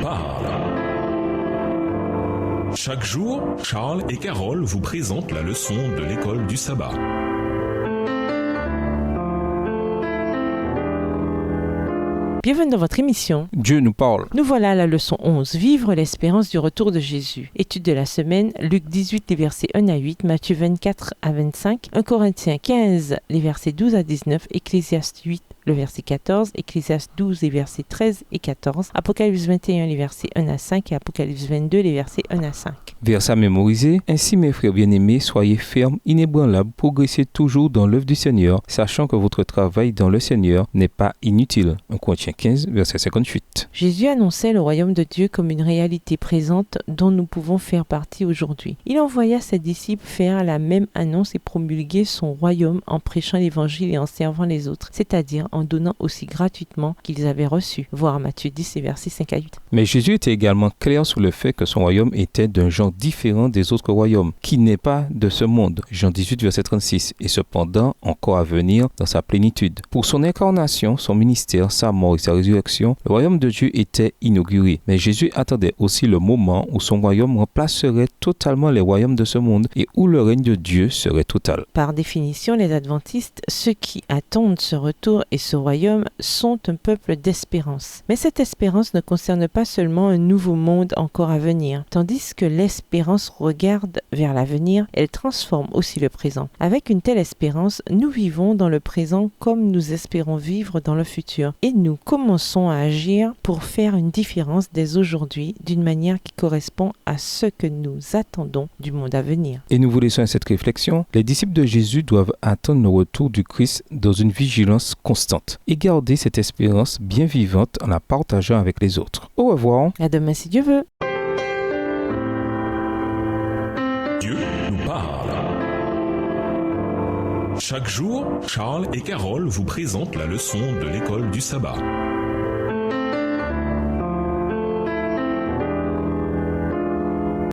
parle. Chaque jour, Charles et Carole vous présentent la leçon de l'école du sabbat. Bienvenue dans votre émission. Dieu nous parle. Nous voilà à la leçon 11, Vivre l'espérance du retour de Jésus. Étude de la semaine, Luc 18, les versets 1 à 8, Matthieu 24 à 25, 1 Corinthiens 15, les versets 12 à 19, Ecclésiaste 8, le verset 14, Ecclésiaste 12, les versets 13 et 14, Apocalypse 21, les versets 1 à 5 et Apocalypse 22, les versets 1 à 5. Verset mémorisé. Ainsi, mes frères bien-aimés, soyez fermes, inébranlables, progressez toujours dans l'œuvre du Seigneur, sachant que votre travail dans le Seigneur n'est pas inutile. 1 Corinthiens 15, verset 58. Jésus annonçait le royaume de Dieu comme une réalité présente dont nous pouvons faire partie aujourd'hui. Il envoya ses disciples faire la même annonce et promulguer son royaume en prêchant l'évangile et en servant les autres, c'est-à-dire en donnant aussi gratuitement qu'ils avaient reçu. Voir Matthieu 10 et versets 5 à 8. Mais Jésus était également clair sur le fait que son royaume était d'un genre différent des autres royaumes, qui n'est pas de ce monde. Jean 18, verset 36, et cependant encore à venir dans sa plénitude. Pour son incarnation, son ministère, sa mort et sa résurrection, le royaume de Dieu était inauguré. Mais Jésus attendait aussi le moment où son royaume remplacerait totalement les royaumes de ce monde et où le règne de Dieu serait total. Par définition, les adventistes, ceux qui attendent ce retour et ce royaume, sont un peuple d'espérance. Mais cette espérance ne concerne pas seulement un nouveau monde encore à venir. Tandis que l'espérance regarde vers l'avenir, elle transforme aussi le présent. Avec une telle espérance, nous vivons dans le présent comme nous espérons vivre dans le futur. Et nous commençons à agir pour faire une différence dès aujourd'hui d'une manière qui correspond à ce que nous attendons du monde à venir. Et nous vous laissons à cette réflexion. Les disciples de Jésus doivent attendre le retour du Christ dans une vigilance constante et garder cette espérance bien vivante en la partageant avec les autres. Au revoir. À demain si Dieu veut. Dieu nous parle. Chaque jour, Charles et Carole vous présentent la leçon de l'école du sabbat.